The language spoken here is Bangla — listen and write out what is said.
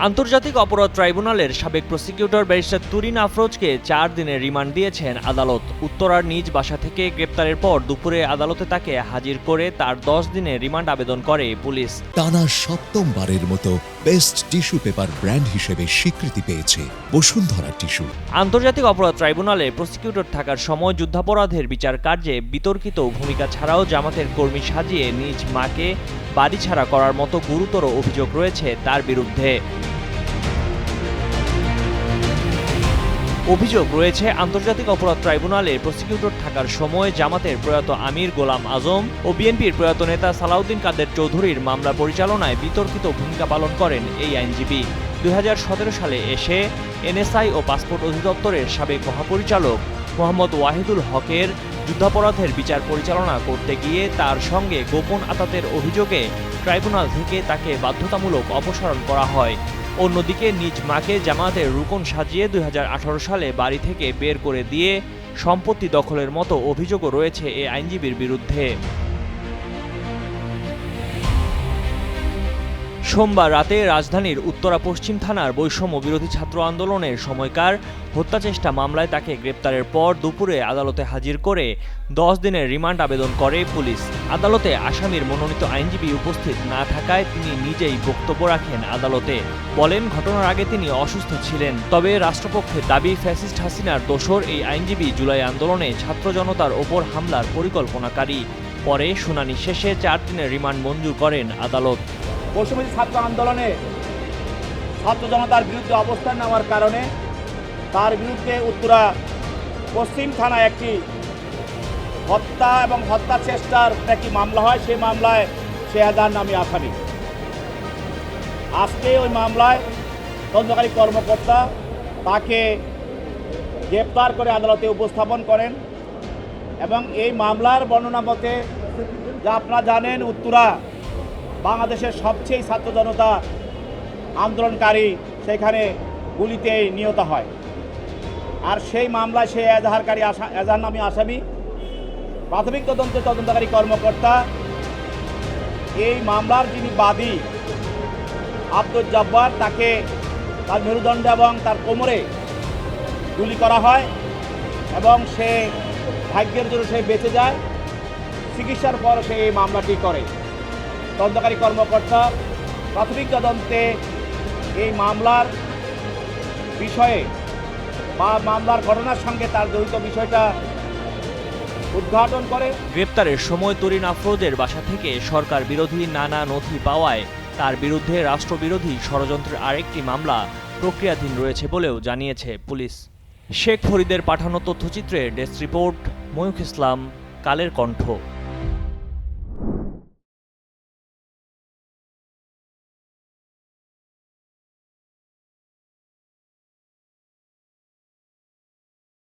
আন্তর্জাতিক অপরাধ ট্রাইব্যুনালের সাবেক প্রসিকিউটর ব্যারিস্টার তুরিন আফরোজকে ৪ দিনের রিমান্ড দিয়েছেন আদালত। উত্তরার নিজ বাসা থেকে গ্রেপ্তারের পর দুপুরে আদালতে তাকে হাজির করে তার ১০ দিনের রিমান্ড আবেদন করে পুলিশ। টানা সপ্তমবারের মতো বেস্ট টিস্যু পেপার ব্র্যান্ড হিসেবে স্বীকৃতি পেয়েছে বসুন্ধরা টিস্যু। আন্তর্জাতিক অপরাধ ট্রাইব্যুনালে প্রসিকিউটর থাকার সময় যুদ্ধাপরাধের বিচার কার্যে বিতর্কিত ভূমিকা ছাড়াও জামাতের কর্মী সাজিয়ে নিজ মাকে বাড়ি ছাড়া করার মতো গুরুতর অভিযোগ রয়েছে তার বিরুদ্ধে। অভিযোগ রয়েছে আন্তর্জাতিক অপরাধ ট্রাইব্যুনালে প্রসিকিউটর থাকার সময় জামাতের প্রয়াত আমির গোলাম আজম ও বিএনপির প্রয়াত নেতা সালাউদ্দিন কাদের চৌধুরীর মামলা পরিচালনায় বিতর্কিত ভূমিকা পালন করেন এই আইনজীবী। ২০১৭ সালে এসে এনএসআই ও পাসপোর্ট অধিদপ্তরের সাবেক মহাপরিচালক মোহাম্মদ ওয়াহিদুল হকের যুদ্ধাপরাধের বিচার পরিচালনা করতে গিয়ে তার সঙ্গে গোপন আতাতের অভিযোগে ট্রাইব্যুনাল থেকে তাকে বাধ্যতামূলক অপসারণ করা হয়। অন্যদিকে নিজ মাকে জামায়াতের রুকন সাজিয়ে ২০১৮ সালে বাড়ি থেকে বের করে দিয়ে সম্পত্তি দখলের মতো অভিযোগও রয়েছে এ আইনজীবীর বিরুদ্ধে। সোমবার রাতে রাজধানীর উত্তরা পশ্চিম থানার বৈষম্য বিরোধী ছাত্র আন্দোলনের সময়কার হত্যাচেষ্টা মামলায় তাকে গ্রেপ্তারের পর দুপুরে আদালতে হাজির করে ১০ দিনের রিমান্ড আবেদন করে পুলিশ। আদালতে আসামির মনোনীত আইনজীবী উপস্থিত না থাকায় তিনি নিজেই বক্তব্য রাখেন আদালতে। বলেন, ঘটনার আগে তিনি অসুস্থ ছিলেন। তবে রাষ্ট্রপক্ষের দাবি, ফ্যাসিস্ট হাসিনার দোসর এই আইনজীবী জুলাই আন্দোলনে ছাত্র জনতার ওপর হামলার পরিকল্পনাকারী। পরে শুনানি শেষে ৪ দিনের রিমান্ড মঞ্জুর করেন আদালত। বৈষম্য ছাত্র আন্দোলনে ছাত্র জনতার বিরুদ্ধে অবস্থান নেওয়ার কারণে তার বিরুদ্ধে উত্তরা পশ্চিম থানায় একটি হত্যা এবং হত্যা চেষ্টার একটি মামলা হয়। সেই মামলায় শেহাজার নামে আসামি। আজকে ওই মামলায় তদন্তকারী কর্মকর্তা তাকে গ্রেপ্তার করে আদালতে উপস্থাপন করেন এবং এই মামলার বর্ণনা মতে, যা আপনারা জানেন, উত্তরা বাংলাদেশের সবচেয়ে ছাত্র জনতা আন্দোলনকারী, সেখানে গুলিতে নিহত হয়। আর সেই মামলায় সে এজাহার নামী আসামি। প্রাথমিক তদন্তকারী কর্মকর্তা এই মামলার যিনি বাদী আব্দুল জব্বার, তাকে তার মেরুদণ্ড এবং তার কোমরে গুলি করা হয় এবং সে ভাগ্যের জন্য সে বেঁচে যায়। চিকিৎসার পর সে এই মামলাটি করে। তদন্তকারী কর্মকর্তা প্রাথমিক তদন্তে এই মামলার বিষয়ে বা মামলার ঘটনার সঙ্গে তার জড়িত বিষয়টা উদ্ঘাটন করে। গ্রেপ্তারের সময় তুরিন আফরোজের বাসা থেকে সরকার বিরোধী নানা নথি পাওয়ায় তার বিরুদ্ধে রাষ্ট্রবিরোধী ষড়যন্ত্রের আরেকটি মামলা প্রক্রিয়াধীন রয়েছে বলেও জানিয়েছে পুলিশ। শেখ ফরিদের পাঠানো তথ্যচিত্রে ডেস্ক রিপোর্ট, ময়ূখ ইসলাম, কালের কণ্ঠ।